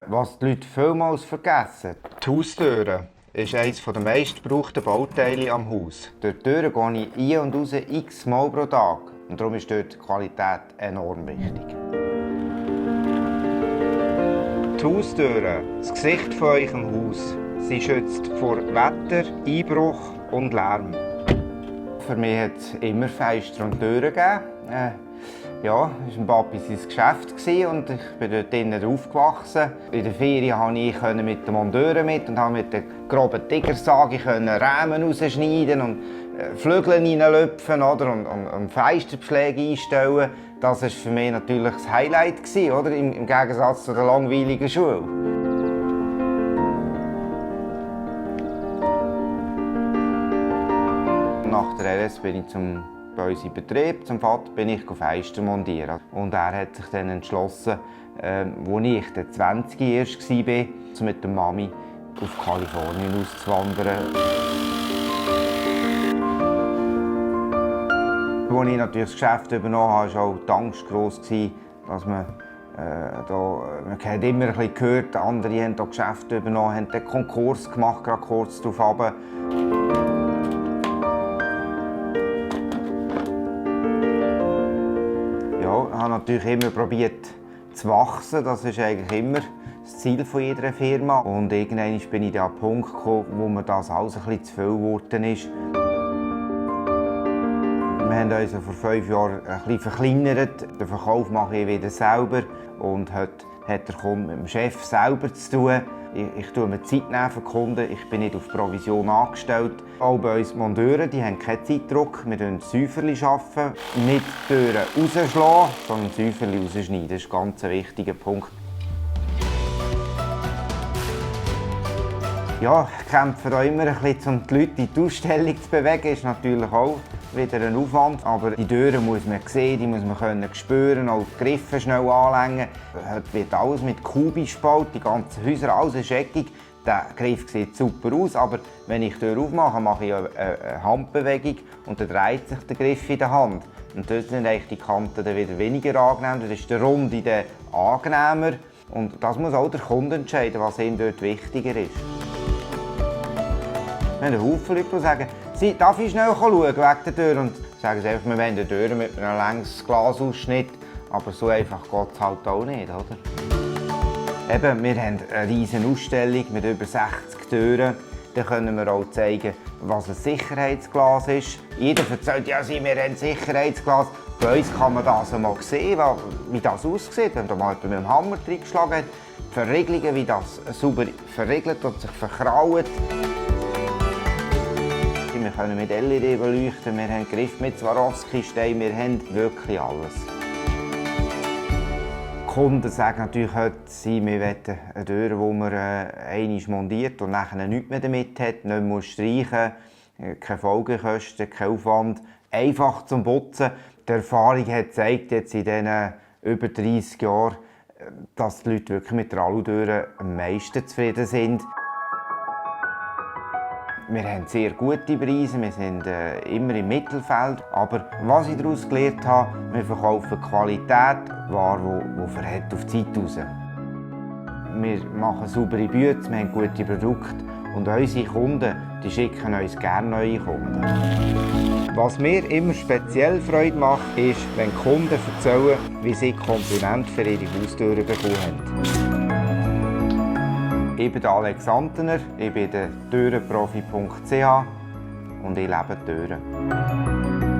Was die Leute vielmals vergessen, die Haustüren ist eines der meistgebrauchten Bauteile am Haus. Durch die Türen gehe ich ein- und raus x-mal pro Tag. Und darum ist dort die Qualität enorm wichtig. Die Haustüren, das Gesicht von eurem Haus, sie schützt vor Wetter, Einbruch und Lärm. Für mich hat es immer Fenster und Türen gegeben. Ja, das war Papi sein Geschäft und ich bin dort drinnen aufgewachsen. In der Ferien konnte ich mit den Monteuren mit und konnte mit der groben Tigersage Rahmen rausschneiden und Flügel reinlöpfen und Fensterbeschläge einstellen. Das war für mich natürlich das Highlight, oder? Im Gegensatz zu der langweiligen Schule. Nach der RS bin ich bei uns im Betrieb, zum Vater, bin ich Fenster montieren. Und er hat sich dann entschlossen, als ich dann 20 erst war, mit der Mami auf Kalifornien auszuwandern. Als ich natürlich das Geschäft übernommen habe, war auch die Angst gross, dass man hat immer ein bisschen gehört, andere haben das Geschäft übernommen, haben den Konkurs gemacht, gerade kurz darauf runter. Ich habe natürlich immer probiert zu wachsen. Das ist eigentlich immer das Ziel von jeder Firma. Und irgendwann bin ich an den Punkt gekommen, wo mir das alles ein bisschen zu viel geworden ist. Wir haben uns vor 5 Jahren ein bisschen verkleinert. Den Verkauf mache ich wieder selber. Und heute hat der Kunde mit dem Chef selber zu tun. Ich tue mir Zeit nehmen für Kunden. Ich bin nicht auf Provision angestellt. Auch bei uns Monteuren, die haben keinen Zeitdruck. Wir arbeiten Säuferli. Nicht die Türen rausschlagen, sondern Säuferli rausschneiden. Das ist ein ganz wichtiger Punkt. Ja, ich kämpfe da immer ein bisschen, um die Leute in die Ausstellung zu bewegen. Das ist natürlich auch wieder ein Aufwand. Aber die Türen muss man sehen, die muss man spüren, auch die Griffe schnell anlängen. Heute wird alles mit Kubisch gebaut, die ganzen Häuser, alles ist eckig. Der Griff sieht super aus, aber wenn ich die Tür aufmache, mache ich eine Handbewegung und dann dreht sich der Griff in der Hand. Und dort sind die Kanten dann wieder weniger angenehm, dann ist der Runde dann angenehmer. Und das muss auch der Kunde entscheiden, was ihm dort wichtiger ist. Wir haben einen Haufen Leute, die sagen, darf ich schnell schauen wegen der Tür? Und sagen sie einfach, wir wollen eine Tür mit einem längs Glasausschnitt. Aber so einfach geht es halt auch nicht, oder? Eben, wir haben eine riesige Ausstellung mit über 60 Türen. Da können wir auch zeigen, was ein Sicherheitsglas ist. Jeder erzählt, ja, wir haben ein Sicherheitsglas. Bei uns kann man das einmal sehen, wie das aussieht, wenn da mal jemand mit dem Hammer reingeschlagen hat. Die Verriegelungen, wie das sauber verriegelt und sich verkraut. Wir können mit LED beleuchten, wir haben Griff mit Swarovski-Steinen, wir haben wirklich alles. Die Kunden sagen natürlich heute, wir wollen eine Tür, die man einmal montiert und nachher nichts mehr damit hat, nicht mehr streichen muss, keine Folgekosten, kein Aufwand, einfach zum Putzen. Die Erfahrung hat gezeigt, jetzt in diesen über 30 Jahren, dass die Leute wirklich mit der Alutüre am meisten zufrieden sind. Wir haben sehr gute Preise, wir sind immer im Mittelfeld. Aber was ich daraus gelernt habe, wir verkaufen Qualität, Ware, die verhält auf die Zeit raus. Wir machen saubere Bütze, wir haben gute Produkte und unsere Kunden die schicken uns gerne neue Kunden. Was mir immer speziell Freude macht, ist, wenn Kunden erzählen, wie sie Komplimente für ihre Haustüren bekommen haben. Ich bin Alex Antener, ich bin der Türenprofi.ch und ich lebe Türen.